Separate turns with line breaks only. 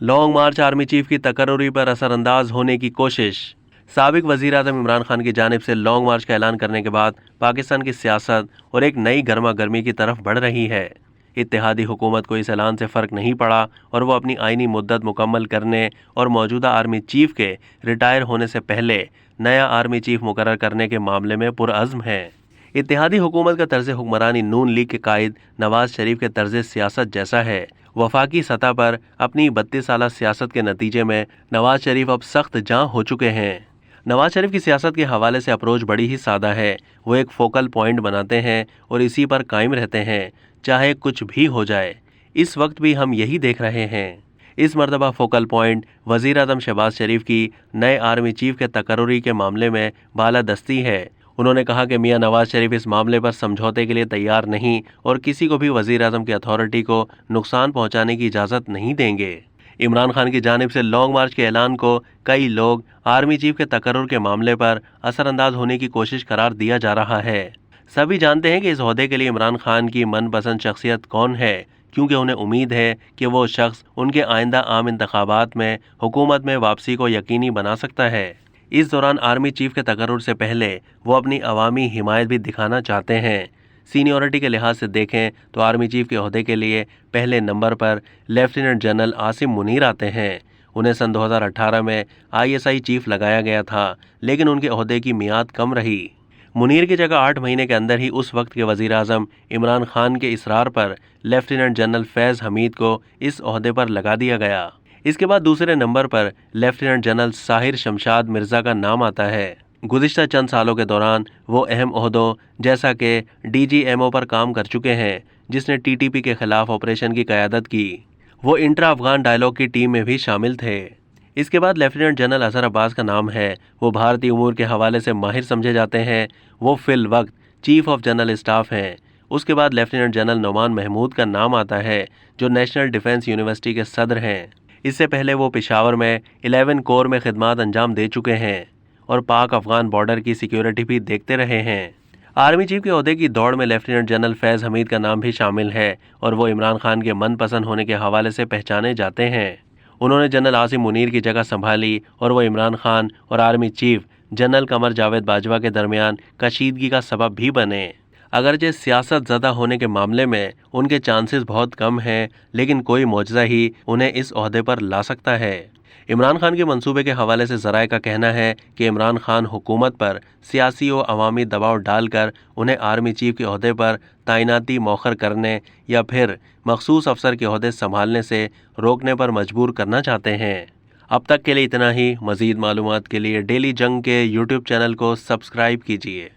Long मार्च army chief की तकर्रुरी पर असरअंदाज होने की कोशिश। साबिक वजीर आजम इमरान खान की जानिब से लॉन्ग मार्च का ऐलान करने के बाद पाकिस्तान की सियासत और एक नई गर्मा गर्मी की तरफ बढ़ रही है। इत्तेहादी हुकूमत को इस ऐलान से फ़र्क नहीं पड़ा और वो अपनी आइनी मुद्दत मुकम्मल करने और मौजूदा आर्मी चीफ के रिटायर होने से पहले नया आर्मी चीफ मुकर्रर करने के मामले में पुरअज़्म है। इत्तेहादी हुकूमत का तर्ज हुक्मरानी नून लीग के कायद नवाज शरीफ के तर्ज सियासत जैसा है। वफाकी सतह पर अपनी 32 साल सियासत के नतीजे में नवाज शरीफ अब सख्त जां हो चुके हैं। नवाज शरीफ की सियासत के हवाले से अप्रोच बड़ी ही सादा है। वो एक फोकल पॉइंट बनाते हैं और इसी पर कायम रहते हैं, चाहे कुछ भी हो जाए। इस वक्त भी हम यही देख रहे हैं। इस मरतबा फोकल पॉइंट वज़ीर आज़म शहबाज शरीफ की नए आर्मी चीफ के तकर्रुरी के मामले में बालादस्ती है। उन्होंने कहा कि मियां नवाज शरीफ इस मामले पर समझौते के लिए तैयार नहीं और किसी को भी वज़ीर आज़म की अथॉरिटी को नुकसान पहुंचाने की इजाज़त नहीं देंगे। इमरान खान की जानिब से लॉन्ग मार्च के ऐलान को कई लोग आर्मी चीफ के तकर्रुर के मामले पर असरअंदाज होने की कोशिश करार दिया जा रहा है। सभी जानते हैं कि इस ओहदे के लिए इमरान खान की मनपसंद शख्सियत कौन है, क्योंकि उन्हें उम्मीद है कि वो शख्स उनके आइंदा आम इंतखाबात में हुकूमत में वापसी को यकीनी बना सकता है। इस दौरान आर्मी चीफ के तकर्रुर से पहले वो अपनी अवामी हिमायत भी दिखाना चाहते हैं। सीनियरिटी के लिहाज से देखें तो आर्मी चीफ के ओहदे के लिए पहले नंबर पर लेफ्टिनेंट जनरल आसिम मुनीर आते हैं। उन्हें सन 2018 में ISI चीफ लगाया गया था, लेकिन उनके ओहदे की मियाद कम रही। मुनीर की जगह 8 महीने के अंदर ही उस वक्त के वज़ीर आज़म इमरान खान के इसरार पर लेफ्टिनेंट जनरल फैज़ हमीद को इस ओहदे पर लगा दिया गया। इसके बाद दूसरे नंबर पर लेफ्टिनेंट जनरल साहिर शमशाद मिर्ज़ा का नाम आता है। गुज़िश्ता चंद सालों के दौरान वो अहम ओहदों जैसा कि DGMO पर काम कर चुके हैं, जिसने TTP के खिलाफ ऑपरेशन की क़यादत की। वो इंट्रा अफगान डायलॉग की टीम में भी शामिल थे। इसके बाद लेफ्टिनेंट जनरल अजहर अब्बास का नाम है। वो भारतीय उमूर के हवाले से माहिर समझे जाते हैं। वो फिल वक्त चीफ ऑफ जनरल स्टाफ हैं। उसके बाद लेफ्टिनेंट जनरल नोमान महमूद का नाम आता है, जो नेशनल डिफेंस यूनिवर्सिटी के सदर हैं। इससे पहले वो पेशावर में 11 कोर में खिदमात अंजाम दे चुके हैं और पाक अफगान बॉर्डर की सिक्योरिटी भी देखते रहे हैं। आर्मी चीफ के ओहदे की दौड़ में लेफ्टिनेंट जनरल फैज़ हमीद का नाम भी शामिल है और वो इमरान खान के मनपसंद होने के हवाले से पहचाने जाते हैं। उन्होंने जनरल आसिम मुनीर की जगह संभाली और वो इमरान खान और army chief general Qamar Javed Bajwa के दरमियान कशीदगी का सबब भी बने। अगरचे सियासत ज़दा होने के मामले में उनके चांसेस बहुत कम हैं, लेकिन कोई मौजज़ा ही उन्हें इस ओहदे पर ला सकता है। इमरान खान के मंसूबे के हवाले से ज़राए का कहना है कि इमरान खान हुकूमत पर सियासी और अवामी दबाव डालकर उन्हें आर्मी चीफ के ओहदे पर तैनाती मौखर करने या फिर मखसूस अफसर के ओहदे संभालने से रोकने पर मजबूर करना चाहते हैं। अब तक के लिए इतना ही। मज़ीद मालूमात के लिए डेली जंग के YouTube चैनल को सब्सक्राइब कीजिए।